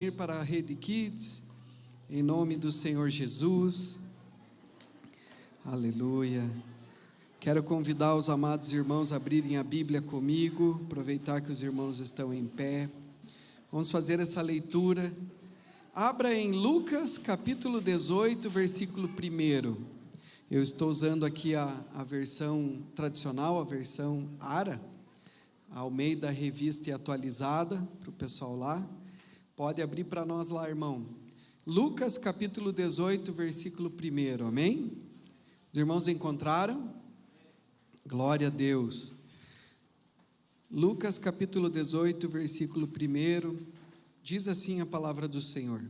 Ir para a Rede Kids, em nome do Senhor Jesus, aleluia. Quero convidar os amados irmãos a abrirem a Bíblia comigo, aproveitar que os irmãos estão em pé. Vamos fazer essa leitura. Abra em Lucas capítulo 18, versículo 1. Eu estou usando aqui a versão tradicional, a versão ARA, Almeida Revista e Atualizada, para o pessoal lá. Pode abrir para nós lá, irmão. Lucas capítulo 18, versículo 1, amém? Os irmãos encontraram? Glória a Deus. Lucas capítulo 18, versículo 1, diz assim a palavra do Senhor.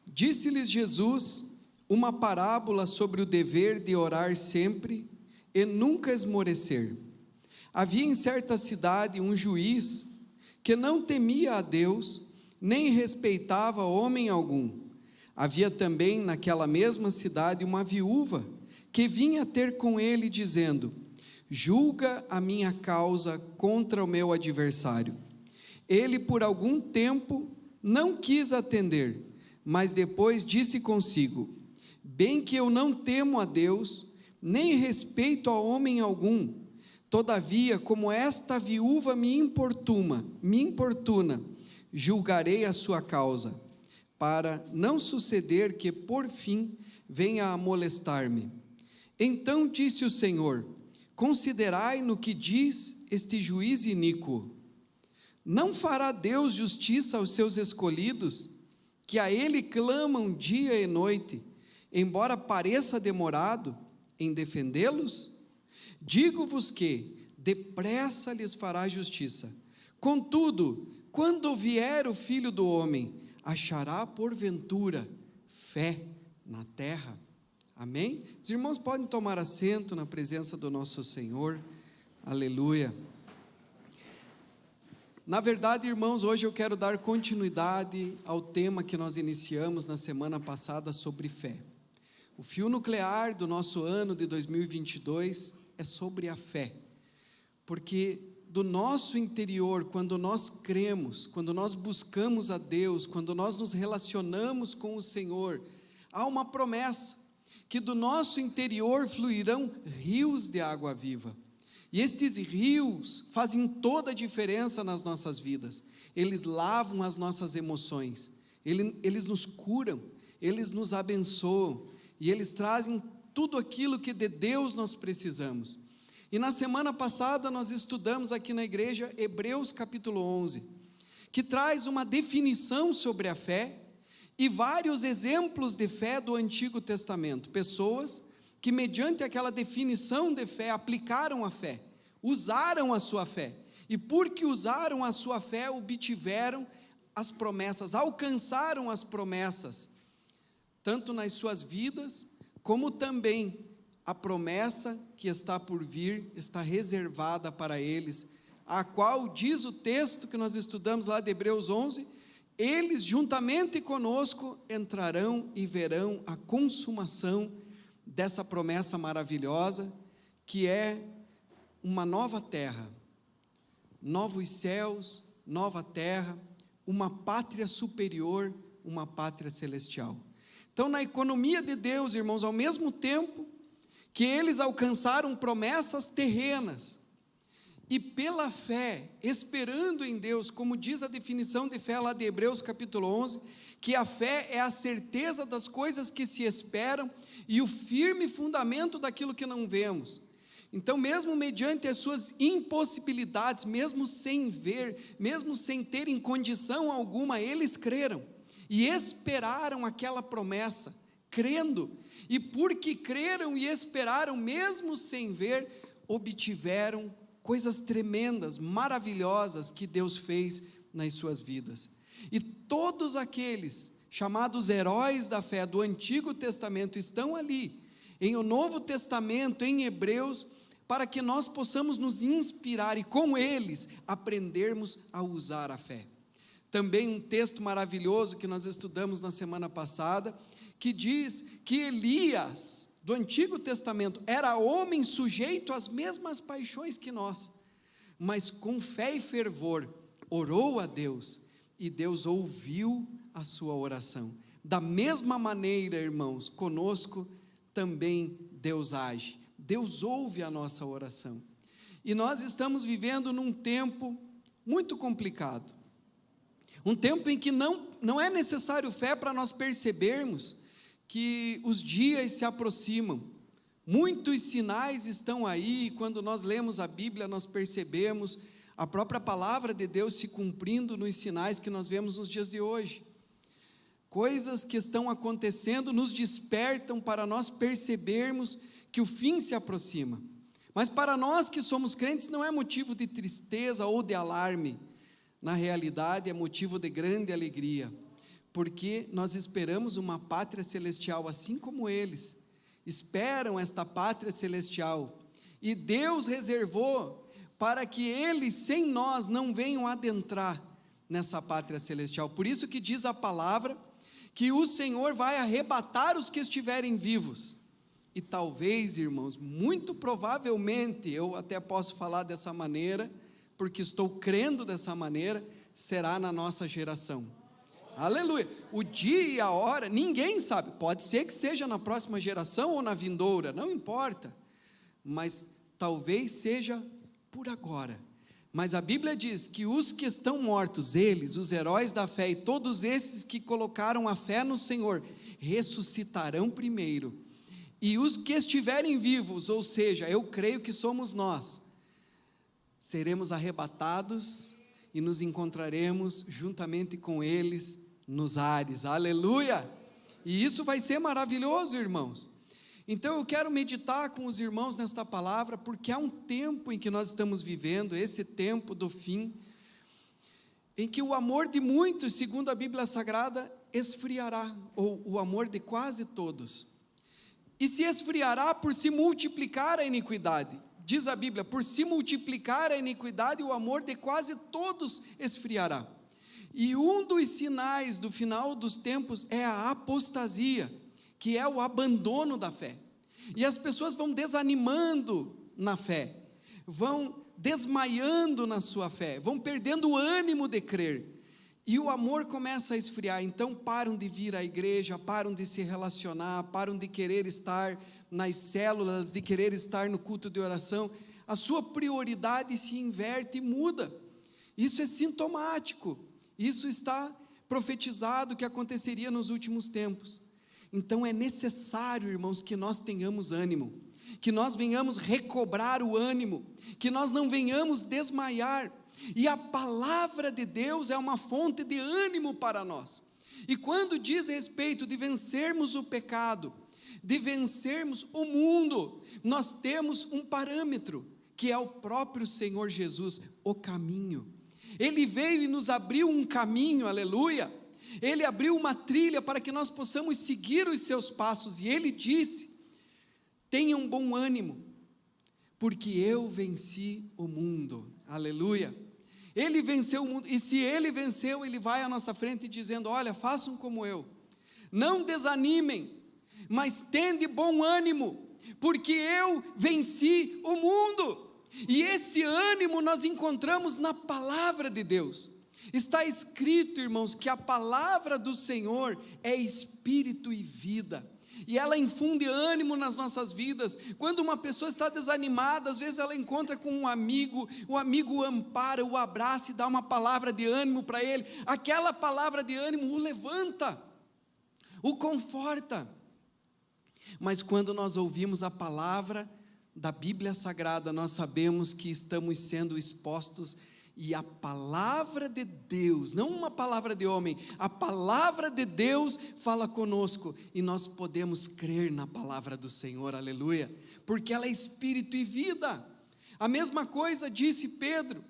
Disse-lhes Jesus uma parábola sobre o dever de orar sempre e nunca esmorecer. Havia em certa cidade um juiz que não temia a Deus, nem respeitava homem algum. Havia também naquela mesma cidade uma viúva, que vinha ter com ele dizendo: julga a minha causa contra o meu adversário. Ele por algum tempo não quis atender, mas depois disse consigo: bem que eu não temo a Deus, nem respeito a homem algum. Todavia, como esta viúva me importuna, julgarei a sua causa, para não suceder que, por fim, venha a molestar-me. Então disse o Senhor: considerai no que diz este juiz iníquo. Não fará Deus justiça aos seus escolhidos, que a Ele clamam dia e noite, embora pareça demorado em defendê-los? Digo-vos que depressa lhes fará justiça. Contudo, quando vier o Filho do Homem, achará porventura fé na terra? Amém? Os irmãos podem tomar assento na presença do nosso Senhor. Aleluia. Na verdade, irmãos, hoje eu quero dar continuidade ao tema que nós iniciamos na semana passada sobre fé. O fio nuclear do nosso ano de 2022 é sobre a fé, porque do nosso interior, quando nós cremos, quando nós buscamos a Deus, quando nós nos relacionamos com o Senhor, há uma promessa, que do nosso interior fluirão rios de água viva, e estes rios fazem toda a diferença nas nossas vidas. Eles lavam as nossas emoções, eles nos curam, eles nos abençoam, e eles trazem tudo aquilo que de Deus nós precisamos. E na semana passada nós estudamos aqui na igreja Hebreus capítulo 11, que traz uma definição sobre a fé e vários exemplos de fé do Antigo Testamento, pessoas que mediante aquela definição de fé aplicaram a fé, usaram a sua fé, e porque usaram a sua fé obtiveram as promessas, alcançaram as promessas, tanto nas suas vidas, como também a promessa que está por vir, está reservada para eles, a qual diz o texto que nós estudamos lá de Hebreus 11, eles juntamente conosco entrarão e verão a consumação dessa promessa maravilhosa, que é uma nova terra, novos céus, nova terra, uma pátria superior, uma pátria celestial. Então, na economia de Deus, irmãos, ao mesmo tempo que eles alcançaram promessas terrenas, e pela fé, esperando em Deus, como diz a definição de fé lá de Hebreus capítulo 11, que a fé é a certeza das coisas que se esperam, e o firme fundamento daquilo que não vemos. Então, mesmo mediante as suas impossibilidades, mesmo sem ver, mesmo sem terem condição alguma, eles creram, e esperaram aquela promessa, crendo, e porque creram e esperaram, mesmo sem ver, obtiveram coisas tremendas, maravilhosas que Deus fez nas suas vidas. E todos aqueles chamados heróis da fé do Antigo Testamento estão ali, em o Novo Testamento, em Hebreus, para que nós possamos nos inspirar e com eles aprendermos a usar a fé. Também um texto maravilhoso que nós estudamos na semana passada, que diz que Elias, do Antigo Testamento, era homem sujeito às mesmas paixões que nós, mas com fé e fervor orou a Deus e Deus ouviu a sua oração. Da mesma maneira, irmãos, conosco também Deus age. Deus ouve a nossa oração. E nós estamos vivendo num tempo muito complicado. Um tempo em que não é necessário fé para nós percebermos que os dias se aproximam. Muitos sinais estão aí, e quando nós lemos a Bíblia, nós percebemos a própria palavra de Deus se cumprindo nos sinais que nós vemos nos dias de hoje. Coisas que estão acontecendo nos despertam para nós percebermos que o fim se aproxima. Mas para nós que somos crentes não é motivo de tristeza ou de alarme. Na realidade é motivo de grande alegria, porque nós esperamos uma pátria celestial, assim como eles esperam esta pátria celestial. E Deus reservou para que eles, sem nós, não venham adentrar nessa pátria celestial. Por isso que diz a palavra que o Senhor vai arrebatar os que estiverem vivos. E talvez, irmãos, muito provavelmente, eu até posso falar dessa maneira, porque estou crendo dessa maneira, será na nossa geração. Aleluia. O dia e a hora, ninguém sabe, pode ser que seja na próxima geração ou na vindoura, não importa, mas talvez seja por agora. Mas a Bíblia diz que os que estão mortos, eles, os heróis da fé, e todos esses que colocaram a fé no Senhor, ressuscitarão primeiro, e os que estiverem vivos, ou seja, eu creio que somos nós, seremos arrebatados e nos encontraremos juntamente com eles nos ares, aleluia, e isso vai ser maravilhoso, irmãos. Então eu quero meditar com os irmãos nesta palavra, porque há um tempo em que nós estamos vivendo, esse tempo do fim, em que o amor de muitos, segundo a Bíblia Sagrada, esfriará, ou o amor de quase todos, e se esfriará por se multiplicar a iniquidade. Diz a Bíblia, por se multiplicar a iniquidade, o amor de quase todos esfriará. E um dos sinais do final dos tempos é a apostasia, que é o abandono da fé. E as pessoas vão desanimando na fé, vão desmaiando na sua fé, vão perdendo o ânimo de crer, e o amor começa a esfriar. Então param de vir à igreja, param de se relacionar, param de querer estar nas células, de querer estar no culto de oração. A sua prioridade se inverte e muda. Isso é sintomático, isso está profetizado que aconteceria nos últimos tempos. Então é necessário, irmãos, que nós tenhamos ânimo, que nós venhamos recobrar o ânimo, que nós não venhamos desmaiar, e a palavra de Deus é uma fonte de ânimo para nós. E quando diz respeito de vencermos o pecado, de vencermos o mundo, nós temos um parâmetro, que é o próprio Senhor Jesus, o caminho. Ele veio e nos abriu um caminho, aleluia. Ele abriu uma trilha para que nós possamos seguir os seus passos, e Ele disse, tenham bom ânimo, porque eu venci o mundo, aleluia. Ele venceu o mundo, e se Ele venceu, Ele vai à nossa frente dizendo, olha, façam como eu, não desanimem, mas tende bom ânimo, porque eu venci o mundo. E esse ânimo nós encontramos na palavra de Deus. Está escrito, irmãos, que a palavra do Senhor é espírito e vida, e ela infunde ânimo nas nossas vidas. Quando uma pessoa está desanimada, às vezes ela encontra com um amigo, o amigo o ampara, o abraça e dá uma palavra de ânimo para ele. Aquela palavra de ânimo o levanta, o conforta. Mas quando nós ouvimos a palavra da Bíblia Sagrada, nós sabemos que estamos sendo expostos, e a palavra de Deus, não uma palavra de homem, a palavra de Deus fala conosco, e nós podemos crer na palavra do Senhor, aleluia, porque ela é espírito e vida. A mesma coisa disse Pedro,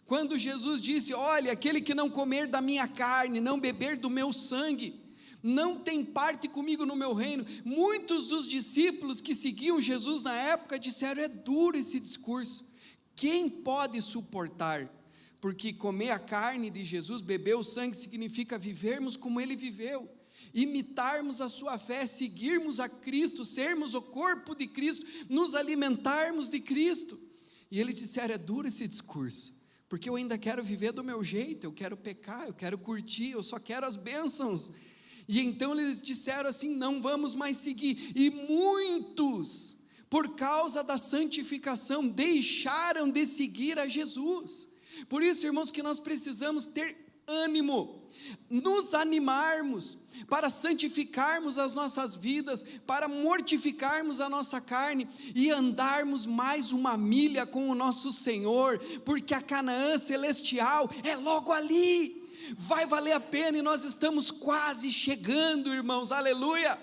quando Jesus disse, olha, aquele que não comer da minha carne, não beber do meu sangue, não tem parte comigo no meu reino. Muitos dos discípulos que seguiam Jesus na época disseram, é duro esse discurso, quem pode suportar? Porque comer a carne de Jesus, beber o sangue, significa vivermos como Ele viveu, imitarmos a sua fé, seguirmos a Cristo, sermos o corpo de Cristo, nos alimentarmos de Cristo. E eles disseram, é duro esse discurso, porque eu ainda quero viver do meu jeito, eu quero pecar, eu quero curtir, eu só quero as bênçãos. E então eles disseram assim: não vamos mais seguir. E muitos, por causa da santificação, deixaram de seguir a Jesus. Por isso, irmãos, que nós precisamos ter ânimo, nos animarmos para santificarmos as nossas vidas, para mortificarmos a nossa carne e andarmos mais uma milha com o nosso Senhor, porque a Canaã celestial é logo ali, vai valer a pena, e nós estamos quase chegando, irmãos, aleluia.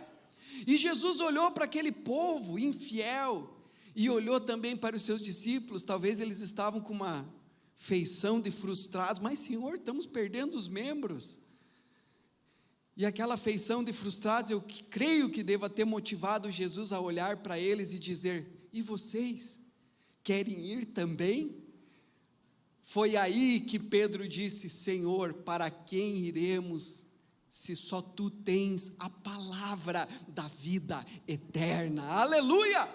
E Jesus olhou para aquele povo infiel, e olhou também para os seus discípulos. Talvez eles estavam com uma feição de frustrados: mas Senhor, estamos perdendo os membros. E aquela feição de frustrados, eu creio que deva ter motivado Jesus a olhar para eles e dizer: e vocês, querem ir também? Foi aí que Pedro disse: Senhor, para quem iremos, se só Tu tens a palavra da vida eterna? Aleluia!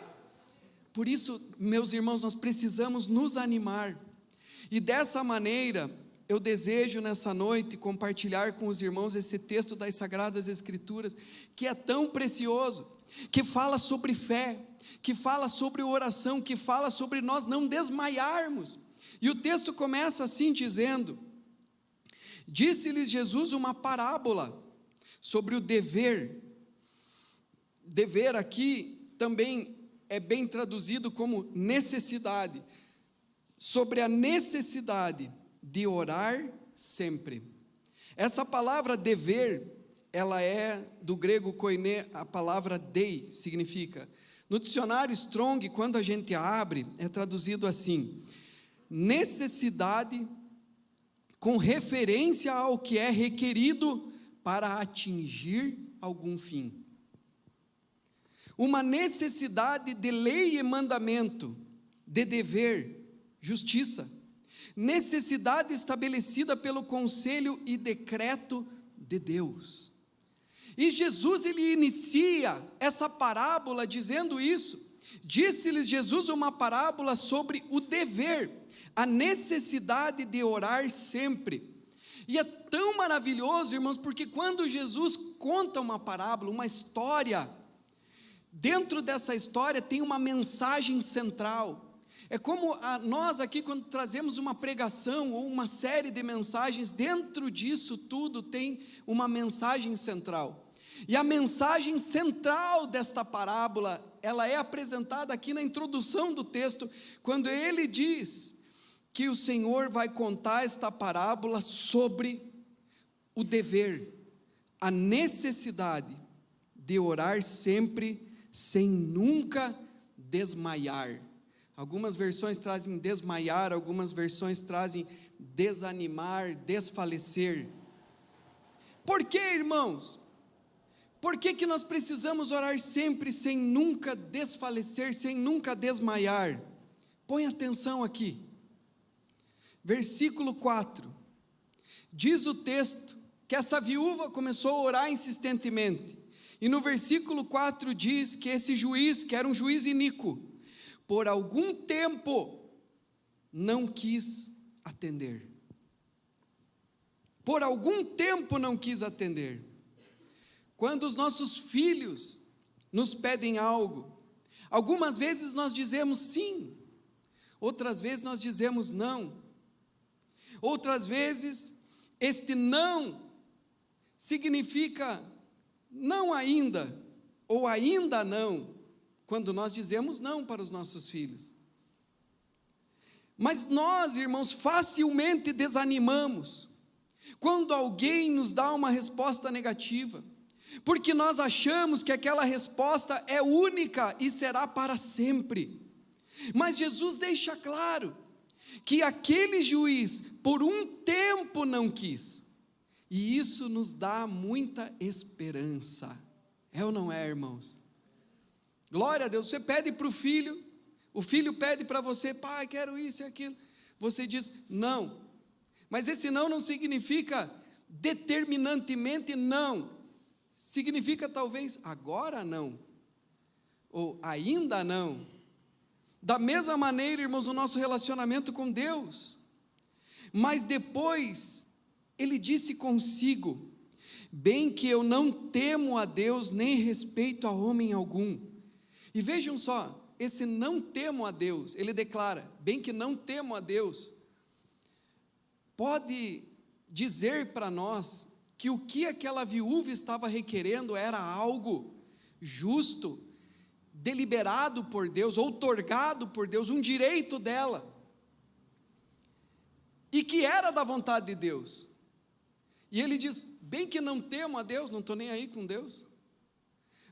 Por isso, meus irmãos, nós precisamos nos animar, e dessa maneira, eu desejo nessa noite compartilhar com os irmãos esse texto das Sagradas Escrituras, que é tão precioso, que fala sobre fé, que fala sobre oração, que fala sobre nós não desmaiarmos. E o texto começa assim dizendo: disse-lhes Jesus uma parábola sobre o dever. Dever aqui também é bem traduzido como necessidade, sobre a necessidade de orar sempre. Essa palavra dever, ela é do grego koiné, a palavra dei, significa. No dicionário Strong, quando a gente abre, é traduzido assim: necessidade com referência ao que é requerido para atingir algum fim. Uma necessidade de lei e mandamento, de dever, justiça, necessidade estabelecida pelo conselho e decreto de Deus. E Jesus, ele inicia essa parábola dizendo isso. Disse-lhes Jesus uma parábola sobre o dever, a necessidade de orar sempre. E é tão maravilhoso, irmãos, porque quando Jesus conta uma parábola, uma história, dentro dessa história tem uma mensagem central. É como nós aqui, quando trazemos uma pregação ou uma série de mensagens, dentro disso tudo tem uma mensagem central. E a mensagem central desta parábola, ela é apresentada aqui na introdução do texto, quando ele diz que o Senhor vai contar esta parábola sobre o dever, a necessidade de orar sempre, sem nunca desmaiar. Algumas versões trazem desmaiar, algumas versões trazem desanimar, desfalecer. Por que, irmãos? Por que nós precisamos orar sempre sem nunca desfalecer, sem nunca desmaiar? Põe atenção aqui. Versículo 4. Diz o texto que essa viúva começou a orar insistentemente. E no versículo 4 diz que esse juiz, que era um juiz iníquo, por algum tempo não quis atender. Por algum tempo não quis atender. Quando os nossos filhos nos pedem algo, algumas vezes nós dizemos sim, outras vezes nós dizemos não. Outras vezes este não significa não ainda, ou ainda não, quando nós dizemos não para os nossos filhos. Mas nós, irmãos, facilmente desanimamos quando alguém nos dá uma resposta negativa, porque nós achamos que aquela resposta é única e será para sempre. Mas Jesus deixa claro que aquele juiz por um tempo não quis, e isso nos dá muita esperança. É ou não é, irmãos? Glória a Deus. Você pede para o filho pede para você: pai, quero isso e aquilo. Você diz não, mas esse não significa determinantemente não, significa talvez agora não, ou ainda não. Da mesma maneira, irmãos, o nosso relacionamento com Deus, Mas depois, ele disse consigo: bem que eu não temo a Deus, nem respeito a homem algum. E vejam só, esse não temo a Deus, ele declara, bem que não temo a Deus, pode dizer para nós que o que aquela viúva estava requerendo era algo justo, deliberado por Deus, outorgado por Deus, um direito dela, e que era da vontade de Deus. E ele diz, bem que não temo a Deus, não estou nem aí com Deus,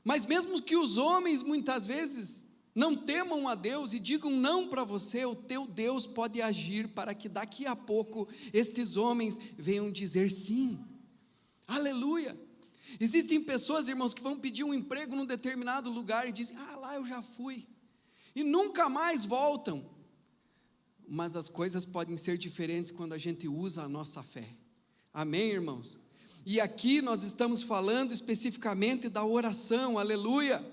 mas mesmo que os homens muitas vezes não temam a Deus e digam não para você, o teu Deus pode agir para que daqui a pouco estes homens venham dizer sim, aleluia. Existem pessoas, irmãos, que vão pedir um emprego num determinado lugar e dizem, lá eu já fui, e nunca mais voltam. Mas as coisas podem ser diferentes quando a gente usa a nossa fé, amém, irmãos? E aqui nós estamos falando especificamente da oração, aleluia.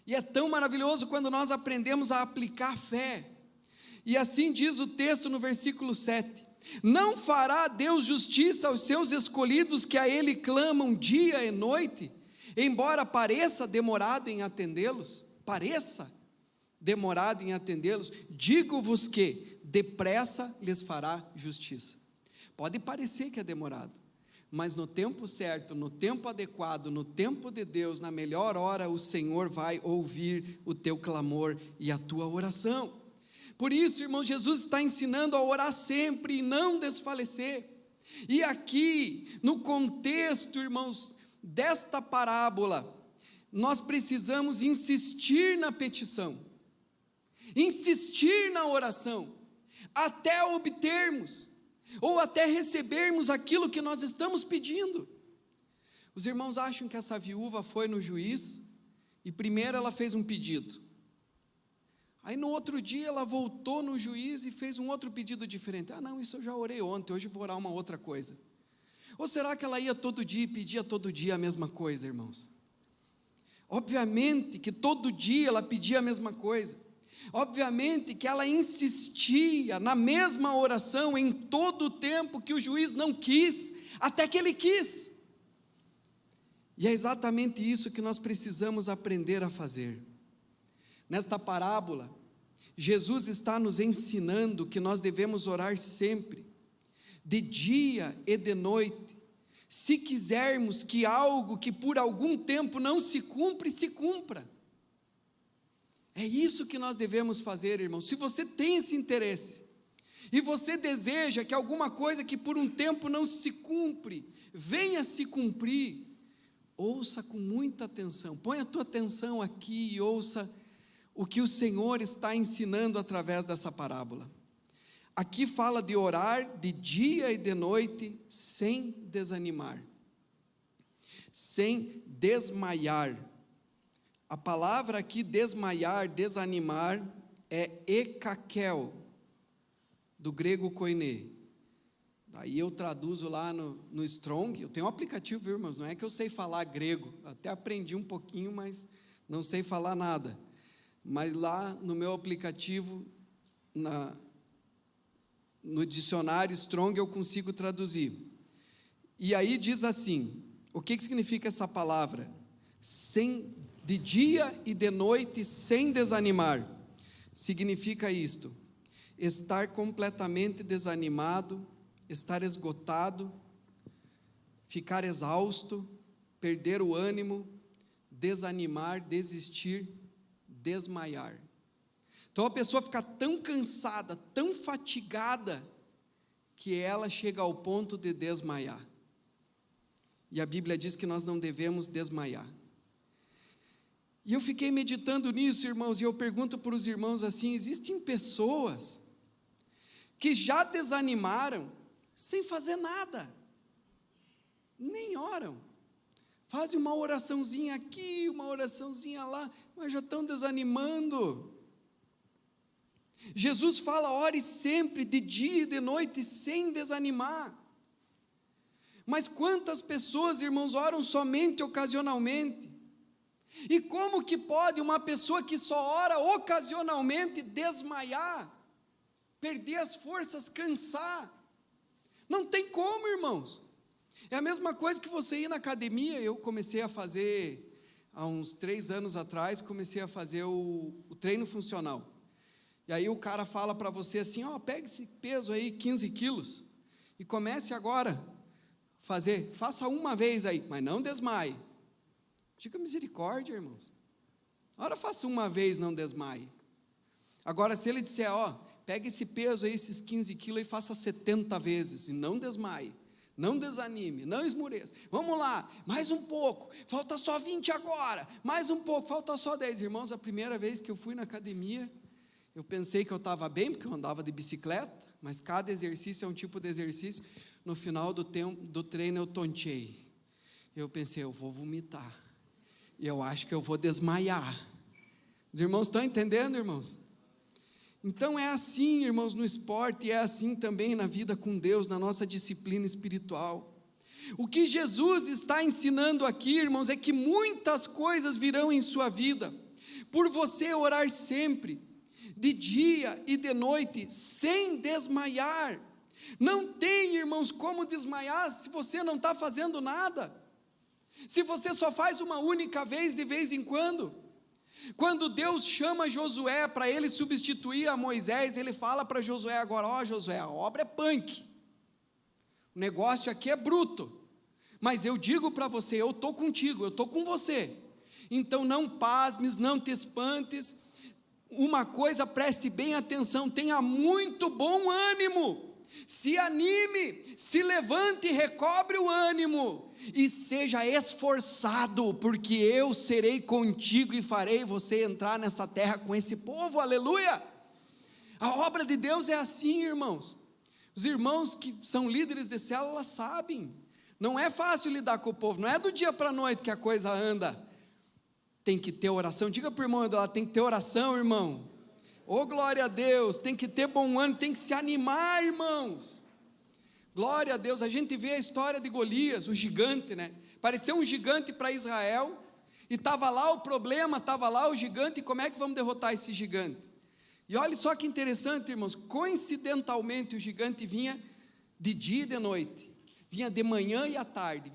E é tão maravilhoso quando nós aprendemos a aplicar a fé. E assim diz o texto no versículo 7, não fará Deus justiça aos seus escolhidos que a Ele clamam dia e noite, embora pareça demorado em atendê-los, digo-vos que depressa lhes fará justiça. Pode parecer que é demorado, mas no tempo certo, no tempo adequado, no tempo de Deus, na melhor hora, o Senhor vai ouvir o teu clamor e a tua oração. Por isso, irmão, Jesus está ensinando a orar sempre e não desfalecer. E aqui, no contexto, irmãos, desta parábola, nós precisamos insistir na petição, insistir na oração, até obtermos, ou até recebermos aquilo que nós estamos pedindo. Os irmãos acham que essa viúva foi no juiz, e primeiro ela fez um pedido, aí no outro dia ela voltou no juiz e fez um outro pedido diferente, não, isso eu já orei ontem, hoje eu vou orar uma outra coisa. Ou será que ela ia todo dia e pedia todo dia a mesma coisa, irmãos? Obviamente que todo dia ela pedia a mesma coisa, obviamente que ela insistia na mesma oração em todo o tempo que o juiz não quis, até que ele quis. E é exatamente isso que nós precisamos aprender a fazer. Nesta parábola, Jesus está nos ensinando que nós devemos orar sempre, de dia e de noite, se quisermos que algo que por algum tempo não se cumpre, se cumpra. É isso que nós devemos fazer, irmão. Se você tem esse interesse, e você deseja que alguma coisa que por um tempo não se cumpre, venha se cumprir, ouça com muita atenção, põe a tua atenção aqui e ouça o que o Senhor está ensinando através dessa parábola. Aqui fala de orar de dia e de noite, sem desanimar, sem desmaiar. A palavra aqui, desmaiar, desanimar, é ekakel, do grego koiné. Daí eu traduzo lá no Strong, eu tenho um aplicativo, viu, irmãos? Não é que eu sei falar grego, até aprendi um pouquinho, mas não sei falar nada. Mas lá no meu aplicativo, no dicionário Strong, eu consigo traduzir. E aí diz assim, o que significa essa palavra? De dia e de noite, sem desanimar. Significa isto: estar completamente desanimado, estar esgotado, ficar exausto, perder o ânimo, desanimar, desistir, desmaiar. Então a pessoa fica tão cansada, tão fatigada, que ela chega ao ponto de desmaiar. E a Bíblia diz que nós não devemos desmaiar. E eu fiquei meditando nisso, irmãos, e eu pergunto para os irmãos assim, existem pessoas que já desanimaram sem fazer nada, nem oram, fazem uma oraçãozinha aqui, uma oraçãozinha lá, mas já estão desanimando. Jesus fala, ore sempre, de dia e de noite, sem desanimar. Mas quantas pessoas, irmãos, oram somente ocasionalmente? E como que pode uma pessoa que só ora ocasionalmente desmaiar, perder as forças, cansar? Não tem como, irmãos. É a mesma coisa que você ir na academia. Eu comecei a fazer, há uns 3 anos atrás, comecei a fazer o treino funcional. E aí o cara fala para você assim, pega esse peso aí, 15 quilos, e comece agora a fazer, faça uma vez aí, mas não desmaie. Diga misericórdia, irmãos. Agora faça uma vez, não desmaie. Agora se ele disser, pega esse peso aí, esses 15 quilos e faça 70 vezes, e não desmaie, não desanime, não esmoreça. Vamos lá, mais um pouco, falta só 20 agora, mais um pouco, falta só 10. Irmãos, a primeira vez que eu fui na academia, eu pensei que eu estava bem, porque eu andava de bicicleta, mas cada exercício é um tipo de exercício. No final do treino eu tonteei. Eu pensei, eu vou vomitar, e eu acho que eu vou desmaiar. Os irmãos estão entendendo, irmãos? Então é assim, irmãos, no esporte, e é assim também na vida com Deus, na nossa disciplina espiritual. O que Jesus está ensinando aqui, irmãos, é que muitas coisas virão em sua vida, por você orar sempre, de dia e de noite, sem desmaiar. Não tem, irmãos, como desmaiar se você não está fazendo nada, se você só faz uma única vez, de vez em quando. Quando Deus chama Josué para ele substituir a Moisés, ele fala para Josué agora, Josué, a obra é punk, o negócio aqui é bruto, mas eu digo para você, eu estou contigo, eu estou com você, então não pasmes, não te espantes. Uma coisa, preste bem atenção, tenha muito bom ânimo, se anime, se levante, recobre o ânimo, e seja esforçado, porque eu serei contigo e farei você entrar nessa terra com esse povo, aleluia. A obra de Deus é assim, irmãos. Os irmãos que são líderes de célula sabem, não é fácil lidar com o povo, não é do dia para a noite que a coisa anda. Tem que ter oração. Diga para o irmão, tem que ter oração, irmão. Glória a Deus, tem que ter bom ânimo, tem que se animar, irmãos. Glória a Deus. A gente vê a história de Golias, o gigante, né? Pareceu um gigante para Israel, e estava lá o problema, estava lá o gigante, e como é que vamos derrotar esse gigante? E olha só que interessante, irmãos, coincidentalmente o gigante vinha de dia e de noite, vinha de manhã e à tarde,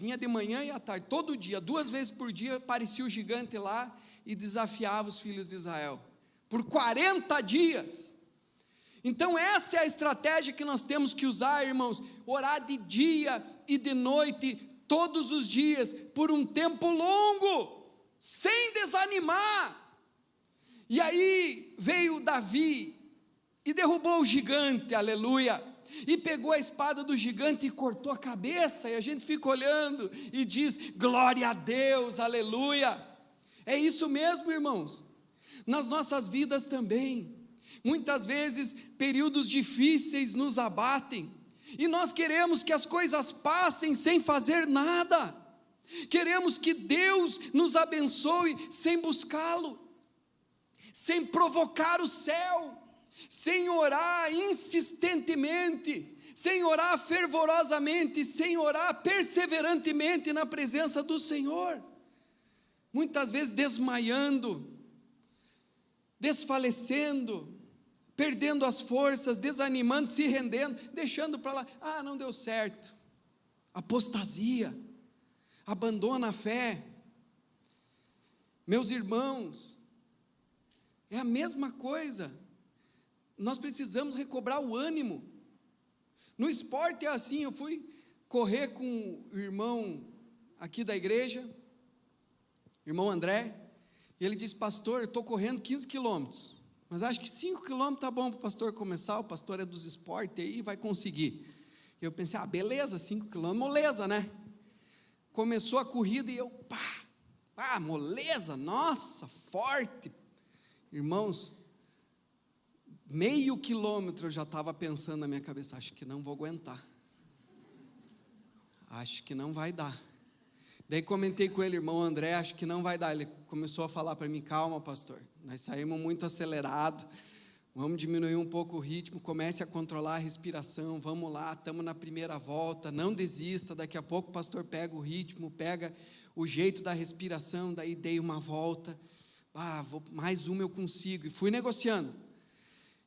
todo dia, 2 vezes por dia, aparecia o gigante lá, e desafiava os filhos de Israel, por 40 dias, então essa é a estratégia que nós temos que usar, irmãos, orar de dia e de noite, todos os dias, por um tempo longo, sem desanimar. E aí veio Davi, e derrubou o gigante, aleluia, e pegou a espada do gigante e cortou a cabeça, e a gente fica olhando, e diz, glória a Deus, aleluia. É isso mesmo, irmãos, nas nossas vidas também, muitas vezes períodos difíceis nos abatem, e nós queremos que as coisas passem sem fazer nada, queremos que Deus nos abençoe sem buscá-lo, sem provocar o céu, sem orar insistentemente, sem orar fervorosamente, sem orar perseverantemente na presença do Senhor, muitas vezes desmaiando, desfalecendo, perdendo as forças, desanimando, se rendendo, deixando para lá, não deu certo, apostasia, abandona a fé. Meus irmãos, é a mesma coisa, nós precisamos recobrar o ânimo. No esporte é assim, eu fui correr com o irmão aqui da igreja, irmão André, e ele disse, pastor, eu estou correndo 15 quilômetros, mas acho que 5 quilômetros está bom para o pastor começar, o pastor é dos esportes aí, vai conseguir. Eu pensei, beleza, 5 quilômetros, moleza, né? Começou a corrida e eu, moleza, nossa, forte. Irmãos, meio quilômetro eu já estava pensando na minha cabeça, acho que não vou aguentar, acho que não vai dar. Daí comentei com ele, irmão André, acho que não vai dar. Ele começou a falar para mim, calma pastor, nós saímos muito acelerado, vamos diminuir um pouco o ritmo, comece a controlar a respiração, vamos lá, estamos na primeira volta, não desista, daqui a pouco o pastor pega o ritmo, pega o jeito da respiração. Daí dei uma volta, mais uma eu consigo, e fui negociando.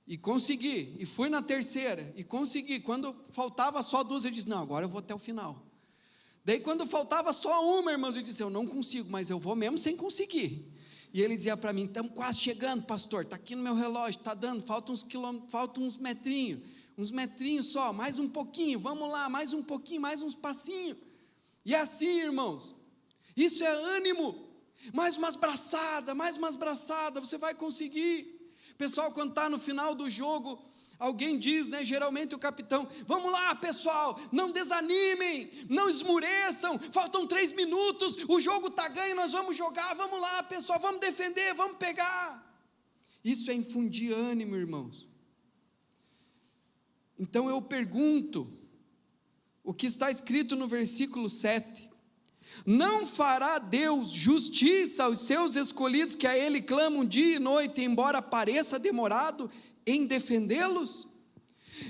E consegui, e fui na terceira, e consegui. Quando faltava só duas, eu disse, não, agora eu vou até o final. Daí quando faltava só uma, irmãos, eu disse, eu não consigo, mas eu vou mesmo sem conseguir. E ele dizia para mim, estamos quase chegando, pastor, está aqui no meu relógio, está dando, faltam uns metrinhos só, mais um pouquinho, vamos lá, mais um pouquinho, mais uns passinhos. E é assim, irmãos, isso é ânimo, mais umas braçadas, você vai conseguir. Pessoal, quando está no final do jogo, alguém diz, né, geralmente o capitão, vamos lá pessoal, não desanimem, não esmureçam, faltam 3 minutos, o jogo está ganho, nós vamos jogar, vamos lá pessoal, vamos defender, vamos pegar. Isso é infundir ânimo, irmãos. Então eu pergunto, o que está escrito no versículo 7, não fará Deus justiça aos seus escolhidos que a Ele clamam dia e noite, embora pareça demorado em defendê-los?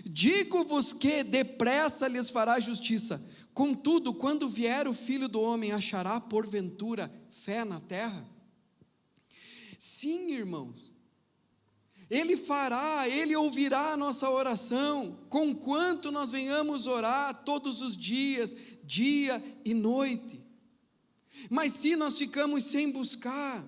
Digo-vos que depressa lhes fará justiça. Contudo, quando vier o Filho do Homem, achará porventura fé na terra? Sim, irmãos, Ele fará, Ele ouvirá a nossa oração, conquanto nós venhamos orar todos os dias, dia e noite. Mas se nós ficamos sem buscar,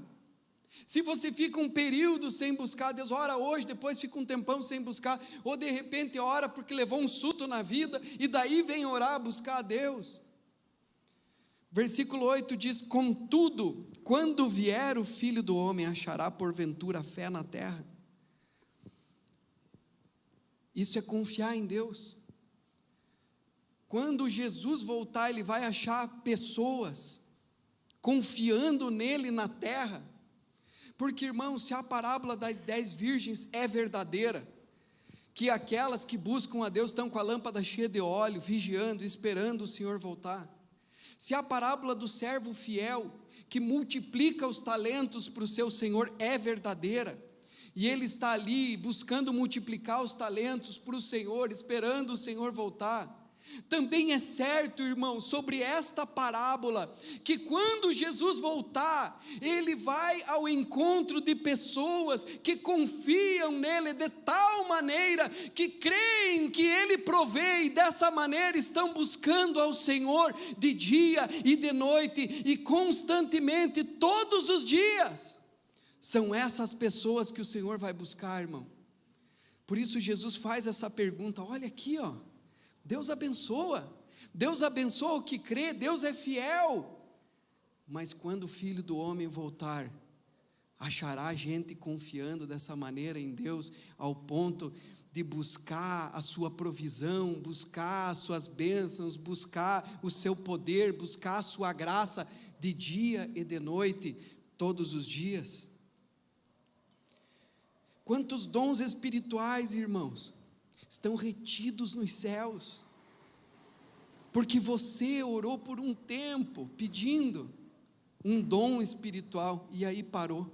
se você fica um período sem buscar Deus, ora hoje, depois fica um tempão sem buscar, ou de repente ora porque levou um susto na vida, e daí vem orar, buscar a Deus. Versículo 8 diz, contudo, quando vier o Filho do Homem, achará porventura fé na terra? Isso é confiar em Deus. Quando Jesus voltar, Ele vai achar pessoas confiando nele na terra, porque irmãos, se a parábola das 10 virgens é verdadeira, que aquelas que buscam a Deus estão com a lâmpada cheia de óleo, vigiando, esperando o Senhor voltar, se a parábola do servo fiel, que multiplica os talentos para o seu Senhor é verdadeira, e ele está ali buscando multiplicar os talentos para o Senhor, esperando o Senhor voltar, também é certo, irmão, sobre esta parábola, que quando Jesus voltar, Ele vai ao encontro de pessoas que confiam nele de tal maneira, que creem que Ele provê, e dessa maneira estão buscando ao Senhor de dia e de noite, e constantemente, todos os dias. São essas pessoas que o Senhor vai buscar, irmão. Por isso Jesus faz essa pergunta, olha aqui, ó. Deus abençoa o que crê, Deus é fiel, mas quando o Filho do Homem voltar, achará gente confiando dessa maneira em Deus, ao ponto de buscar a sua provisão, buscar as suas bênçãos, buscar o seu poder, buscar a sua graça, de dia e de noite, todos os dias. Quantos dons espirituais, irmãos, estão retidos nos céus, porque você orou por um tempo, pedindo um dom espiritual, e aí parou.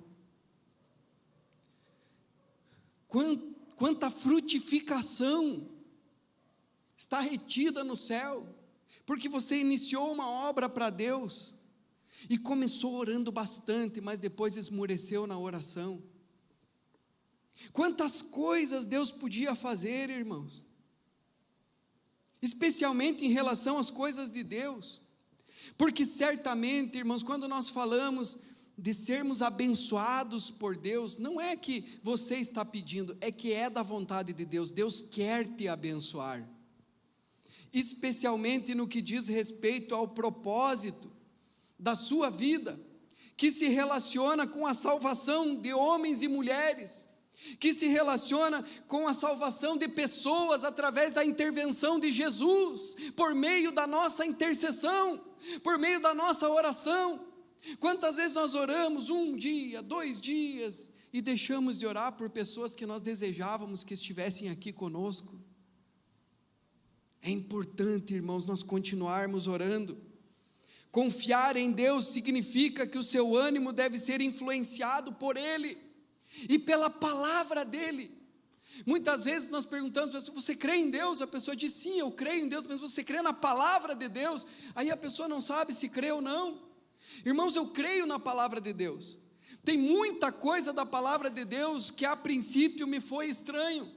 Quanta frutificação está retida no céu, porque você iniciou uma obra para Deus, e começou orando bastante, mas depois esmureceu na oração. Quantas coisas Deus podia fazer, irmãos, especialmente em relação às coisas de Deus, porque certamente, irmãos, quando nós falamos de sermos abençoados por Deus, não é que você está pedindo, é que é da vontade de Deus, Deus quer te abençoar, especialmente no que diz respeito ao propósito da sua vida, que se relaciona com a salvação de homens e mulheres, que se relaciona com a salvação de pessoas através da intervenção de Jesus, por meio da nossa intercessão, por meio da nossa oração. Quantas vezes nós oramos 1 dia, 2 dias, e deixamos de orar por pessoas que nós desejávamos que estivessem aqui conosco? É importante, irmãos, nós continuarmos orando. Confiar em Deus significa que o seu ânimo deve ser influenciado por Ele, e pela palavra dEle. Muitas vezes nós perguntamos, você crê em Deus? A pessoa diz, sim, eu creio em Deus, mas você crê na palavra de Deus? Aí a pessoa não sabe se crê ou não. Irmãos, eu creio na palavra de Deus, Tem muita coisa da palavra de Deus que a princípio me foi estranho,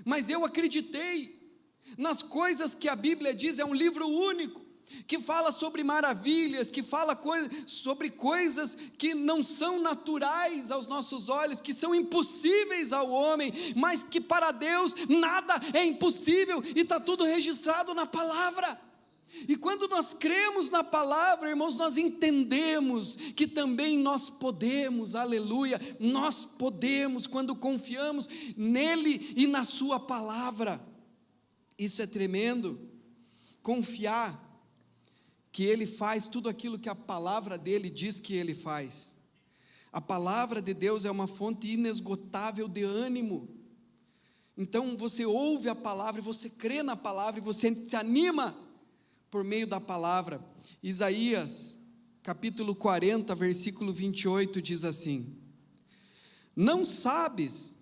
mas eu acreditei nas coisas que a Bíblia diz. É um livro único, que fala sobre maravilhas, que fala sobre coisas que não são naturais aos nossos olhos, que são impossíveis ao homem, mas que para Deus nada é impossível, e está tudo registrado na palavra. E quando nós cremos na palavra, irmãos, nós entendemos que também nós podemos, aleluia, nós podemos, quando confiamos nele e na sua palavra. Isso é tremendo, confiar que ele faz tudo aquilo que a palavra dele diz que ele faz. A palavra de Deus é uma fonte inesgotável de ânimo. Então você ouve a palavra, você crê na palavra, e você se anima por meio da palavra. Isaías, capítulo 40, versículo 28, diz assim: não sabes,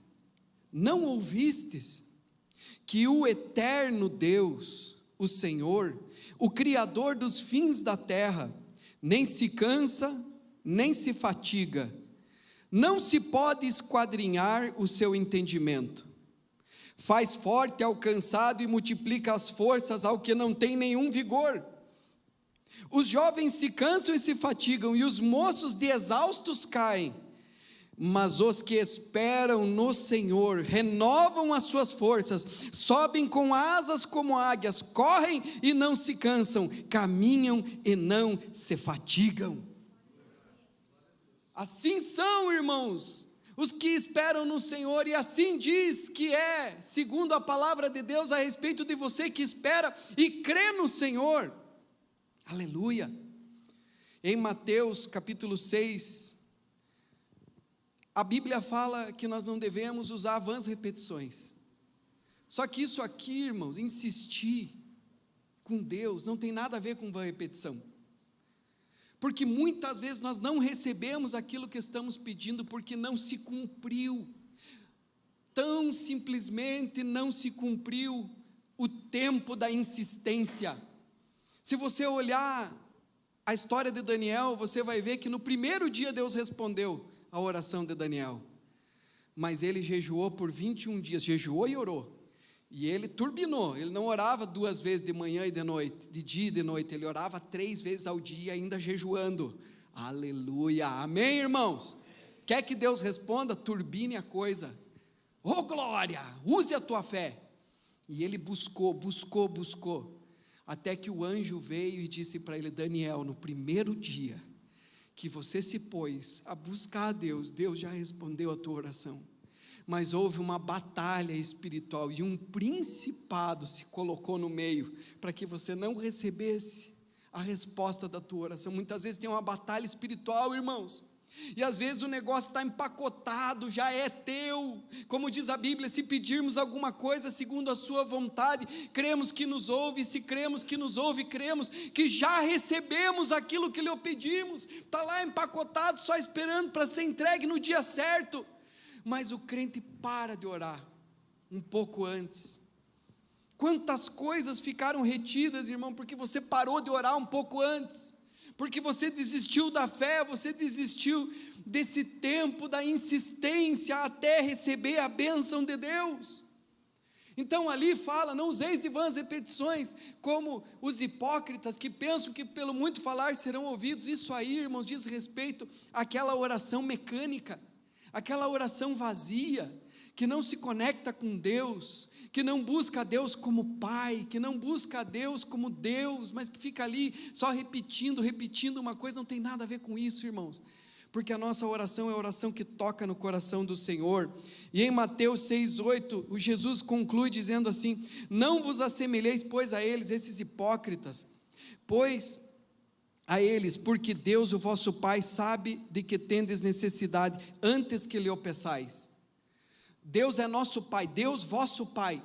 não ouvistes, que o eterno Deus, o Senhor, o Criador dos fins da terra, nem se cansa, nem se fatiga, não se pode esquadrinhar o seu entendimento, faz forte ao cansado e multiplica as forças ao que não tem nenhum vigor. Os jovens se cansam e se fatigam, e os moços de exaustos caem, mas os que esperam no Senhor renovam as suas forças, sobem com asas como águias, correm e não se cansam, caminham e não se fatigam. Assim são, irmãos, os que esperam no Senhor, e assim diz que é, segundo a palavra de Deus, a respeito de você que espera e crê no Senhor. Aleluia. Em Mateus capítulo 6, a Bíblia fala que nós não devemos usar vãs repetições. Só que isso aqui, irmãos, insistir com Deus, não tem nada a ver com vã repetição. Porque muitas vezes nós não recebemos aquilo que estamos pedindo, porque não se cumpriu. Tão simplesmente não se cumpriu o tempo da insistência. Se você olhar a história de Daniel, você vai ver que no primeiro dia Deus respondeu a oração de Daniel, mas ele jejuou por 21 dias, jejuou e orou, e ele turbinou, ele não orava 2 vezes de manhã e de noite, de dia e de noite, ele orava 3 vezes ao dia, ainda jejuando. Aleluia, amém, irmãos? Quer que Deus responda? Turbine a coisa, oh glória, use a tua fé. E ele buscou, até que o anjo veio e disse para ele: Daniel, no primeiro dia que você se pôs a buscar a Deus, Deus já respondeu a tua oração, mas houve uma batalha espiritual, e um principado se colocou no meio, para que você não recebesse a resposta da tua oração. Muitas vezes tem uma batalha espiritual, irmãos, e às vezes o negócio está empacotado, já é teu, como diz a Bíblia, se pedirmos alguma coisa segundo a sua vontade, cremos que nos ouve, e se cremos que nos ouve, cremos que já recebemos aquilo que lhe pedimos, está lá empacotado, só esperando para ser entregue no dia certo. Mas o crente para de orar um pouco antes. Quantas coisas ficaram retidas, irmão, porque você parou de orar um pouco antes, porque você desistiu da fé, você desistiu desse tempo da insistência até receber a bênção de Deus. Então ali fala: não useis de vãs repetições, como os hipócritas que pensam que pelo muito falar serão ouvidos. Isso aí, irmãos, diz respeito àquela oração mecânica, aquela oração vazia, que não se conecta com Deus, que não busca a Deus como Pai, que não busca a Deus como Deus, mas que fica ali só repetindo uma coisa. Não tem nada a ver com isso, irmãos, porque a nossa oração é a oração que toca no coração do Senhor. E em Mateus 6,8, o Jesus conclui dizendo assim: não vos assemelheis, pois, a eles, esses hipócritas, pois a eles, porque Deus, o vosso Pai, sabe de que tendes necessidade, antes que lhe o peçais. Deus é nosso Pai, Deus, vosso Pai,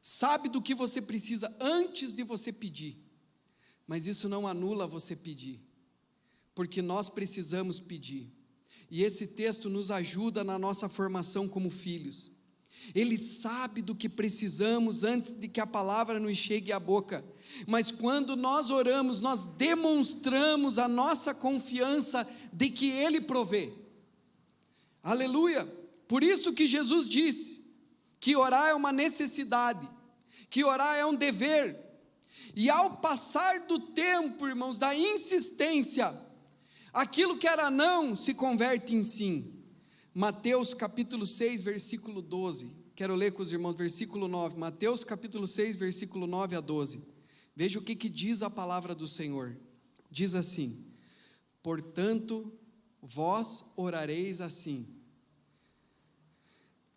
sabe do que você precisa antes de você pedir, mas isso não anula você pedir, porque nós precisamos pedir, e esse texto nos ajuda na nossa formação como filhos. Ele sabe do que precisamos antes de que a palavra nos chegue à boca, mas quando nós oramos, nós demonstramos a nossa confiança de que Ele provê. Aleluia! Por isso que Jesus disse que orar é uma necessidade, que orar é um dever, e ao passar do tempo, irmãos, da insistência, aquilo que era não se converte em sim. Mateus capítulo 6, versículo 12, quero ler com os irmãos, versículo 9, Mateus capítulo 6, versículo 9 a 12, veja o que diz a palavra do Senhor, diz assim: portanto, vós orareis assim: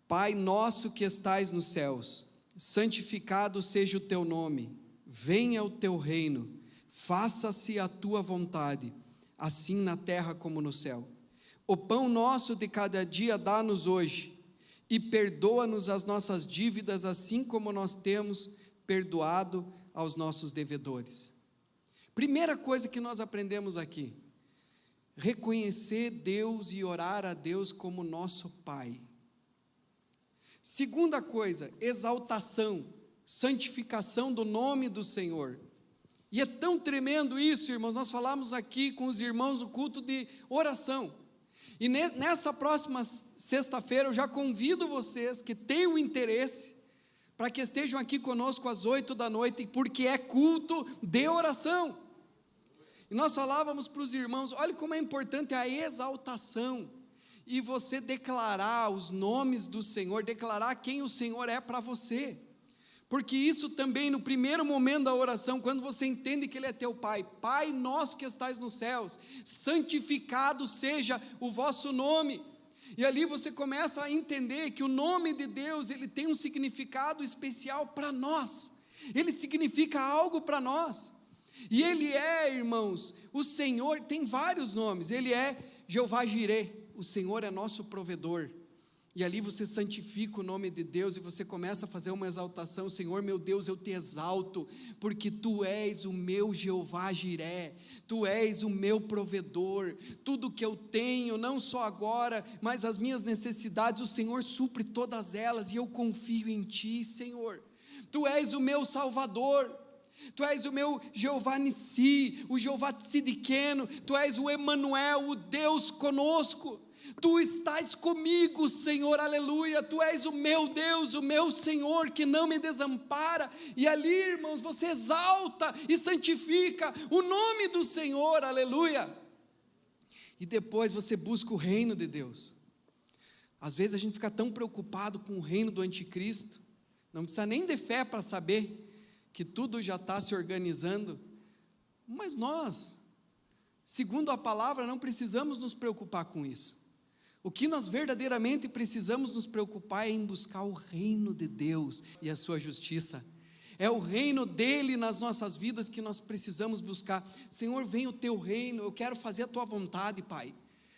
Pai nosso que estais nos céus, santificado seja o teu nome, venha o teu reino, faça-se a tua vontade, assim na terra como no céu. O pão nosso de cada dia dá-nos hoje, e perdoa-nos as nossas dívidas, assim como nós temos perdoado aos nossos devedores. Primeira coisa que nós aprendemos aqui, reconhecer Deus e orar a Deus como nosso Pai. Segunda coisa, exaltação, santificação do nome do Senhor. E é tão tremendo isso, irmãos, nós falamos aqui com os irmãos do culto de oração, e nessa próxima sexta-feira eu já convido vocês que têm o interesse, para que estejam aqui conosco às 8h, porque é culto de oração, e nós falávamos para os irmãos, olha como é importante a exaltação, e você declarar os nomes do Senhor, declarar quem o Senhor é para você, porque isso também no primeiro momento da oração, quando você entende que Ele é teu Pai, Pai nosso que estais nos céus, santificado seja o vosso nome, e ali você começa a entender que o nome de Deus, ele tem um significado especial para nós, ele significa algo para nós, e Ele é, irmãos, o Senhor, tem vários nomes, Ele é Jeová Jireh, o Senhor é nosso provedor, e ali você santifica o nome de Deus, e você começa a fazer uma exaltação, Senhor meu Deus, eu te exalto, porque Tu és o meu Jeová Jireh, Tu és o meu provedor, tudo que eu tenho, não só agora, mas as minhas necessidades, o Senhor supre todas elas, e eu confio em Ti, Senhor, Tu és o meu Salvador, Tu és o meu Jeová Nissi, o Jeová Tzidkenu, Tu és o Emanuel, o Deus conosco, Tu estás comigo, Senhor, aleluia, Tu és o meu Deus, o meu Senhor, que não me desampara, e ali, irmãos, você exalta e santifica o nome do Senhor, aleluia, e depois você busca o reino de Deus. Às vezes a gente fica tão preocupado com o reino do anticristo, não precisa nem de fé para saber que tudo já está se organizando, mas nós, segundo a palavra, não precisamos nos preocupar com isso. O que nós verdadeiramente precisamos nos preocupar é em buscar o reino de Deus e a sua justiça. É o reino dele nas nossas vidas que nós precisamos buscar. Senhor, vem o teu reino, eu quero fazer a tua vontade, Pai,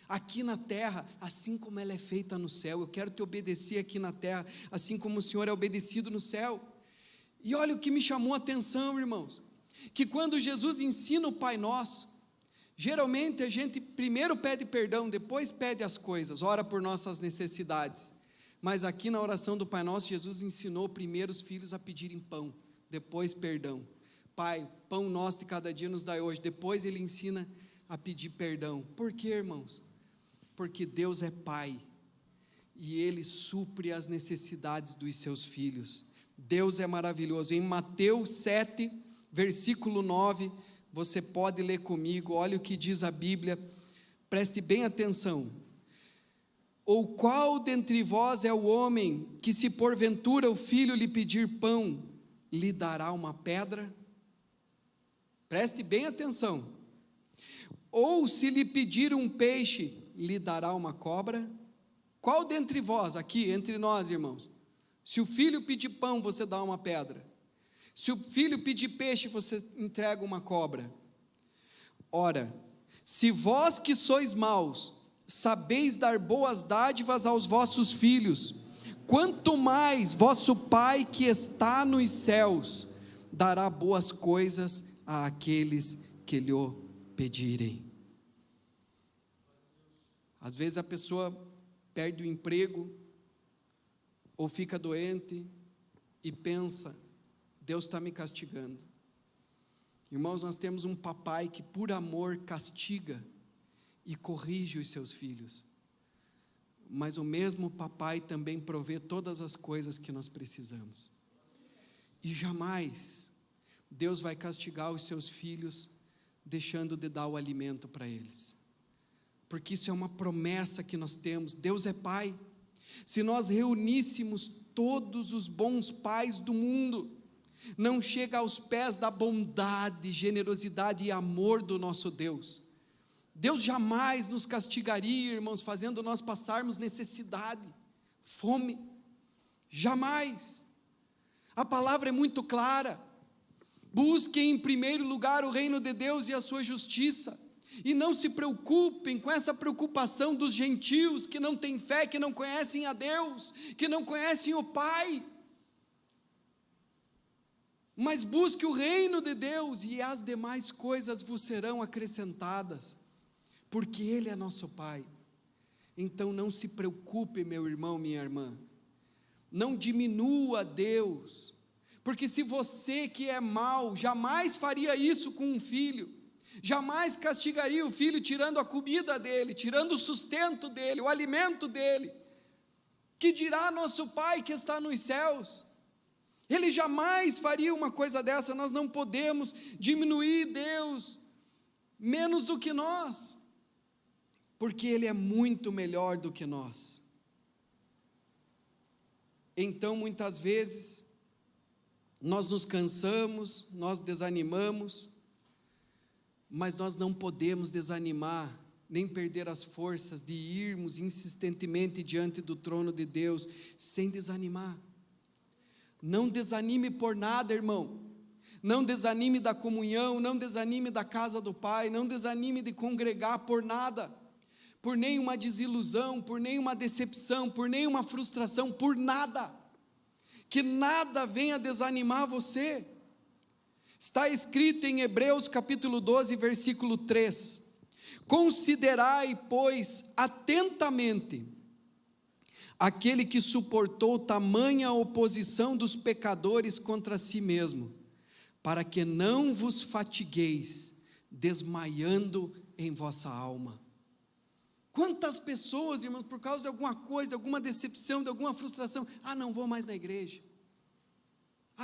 aqui na terra, assim como ela é feita no céu. Eu quero te obedecer aqui na terra, assim como o Senhor é obedecido no céu. E olha o que me chamou a atenção, irmãos, que quando Jesus ensina o Pai Nosso, geralmente a gente primeiro pede perdão, depois pede as coisas, ora por nossas necessidades, mas aqui na oração do Pai Nosso, Jesus ensinou primeiro os filhos a pedirem pão, depois perdão. Pai, pão nosso de cada dia nos dai hoje, depois Ele ensina a pedir perdão. Por quê, irmãos? Porque Deus é Pai, e Ele supre as necessidades dos seus filhos. Deus é maravilhoso. Em Mateus 7, versículo 9, você pode ler comigo, olha o que diz a Bíblia, preste bem atenção. Ou qual dentre vós é o homem, que se porventura o filho lhe pedir pão, lhe dará uma pedra? Preste bem atenção. Ou se lhe pedir um peixe, lhe dará uma cobra? Qual dentre vós, aqui, entre nós, irmãos, se o filho pedir pão, você dá uma pedra, se o filho pedir peixe, você entrega uma cobra? Ora, se vós que sois maus, sabeis dar boas dádivas aos vossos filhos, quanto mais vosso Pai que está nos céus, dará boas coisas àqueles que lhe pedirem. Às vezes a pessoa perde o emprego, ou fica doente, e pensa, Deus está me castigando. Irmãos, nós temos um papai que por amor castiga, e corrige os seus filhos. Mas o mesmo papai também provê todas as coisas que nós precisamos. E jamais Deus vai castigar os seus filhos deixando de dar o alimento para eles. Porque isso é uma promessa que nós temos. Deus é Pai. Se nós reuníssemos todos os bons pais do mundo, não chega aos pés da bondade, generosidade e amor do nosso Deus. Deus jamais nos castigaria, irmãos, fazendo nós passarmos necessidade, fome, jamais. A palavra é muito clara: busquem em primeiro lugar o reino de Deus e a sua justiça, e não se preocupem com essa preocupação dos gentios, que não têm fé, que não conhecem a Deus, que não conhecem o Pai, mas busque o reino de Deus, e as demais coisas vos serão acrescentadas, porque Ele é nosso Pai. Então não se preocupe, meu irmão, minha irmã, não diminua Deus, porque se você que é mau, jamais faria isso com um filho, jamais castigaria o filho tirando a comida dele, tirando o sustento dele, o alimento dele, que dirá nosso Pai que está nos céus? Ele jamais faria uma coisa dessa. Nós não podemos diminuir Deus menos do que nós, porque Ele é muito melhor do que nós. Então, muitas vezes, nós nos cansamos, nós desanimamos, mas nós não podemos desanimar, nem perder as forças de irmos insistentemente diante do trono de Deus, sem desanimar. Não desanime por nada, irmão. Não desanime da comunhão, não desanime da casa do Pai, não desanime de congregar por nada, por nenhuma desilusão, por nenhuma decepção, por nenhuma frustração, por nada. Que nada venha desanimar você. Está escrito em Hebreus capítulo 12, versículo 3: considerai, pois, atentamente aquele que suportou tamanha oposição dos pecadores contra si mesmo, para que não vos fatigueis, desmaiando em vossa alma. Quantas pessoas, irmãos, por causa de alguma coisa, de alguma decepção, de alguma frustração, não vou mais na igreja,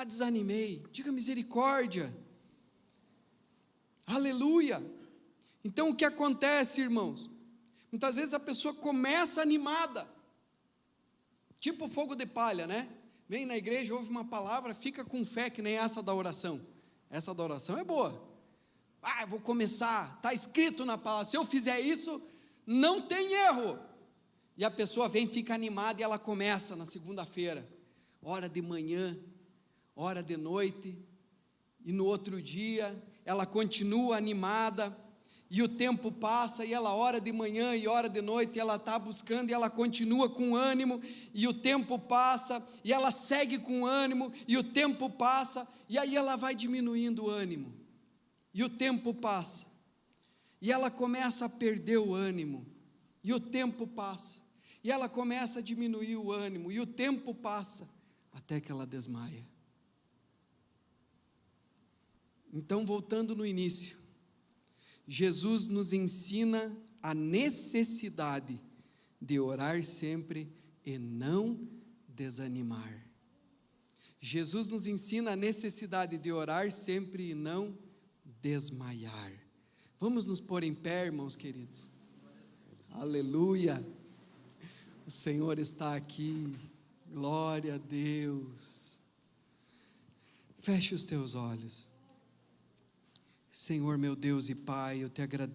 desanimei, diga misericórdia, aleluia. Então o que acontece, irmãos? Muitas vezes a pessoa começa animada, tipo fogo de palha, né? Vem na igreja, ouve uma palavra, fica com fé, que nem essa da oração. Essa da oração é boa. Eu vou começar, está escrito na palavra, se eu fizer isso, não tem erro. E a pessoa vem, fica animada, e ela começa na segunda-feira, ora de manhã, ora de noite, e no outro dia, ela continua animada, e o tempo passa, e ela ora de manhã e ora de noite, e ela está buscando, e ela continua com ânimo, e o tempo passa, e ela segue com ânimo, e o tempo passa, e aí ela vai diminuindo o ânimo, e o tempo passa, e ela começa a perder o ânimo, e o tempo passa, e ela começa a diminuir o ânimo, e o tempo passa, até que ela desmaia. Então, voltando no início, Jesus nos ensina a necessidade de orar sempre e não desanimar. Jesus nos ensina a necessidade de orar sempre e não desmaiar. Vamos nos pôr em pé, irmãos queridos. Aleluia! O Senhor está aqui. Glória a Deus. Feche os teus olhos. Senhor, meu Deus e Pai, eu te agradeço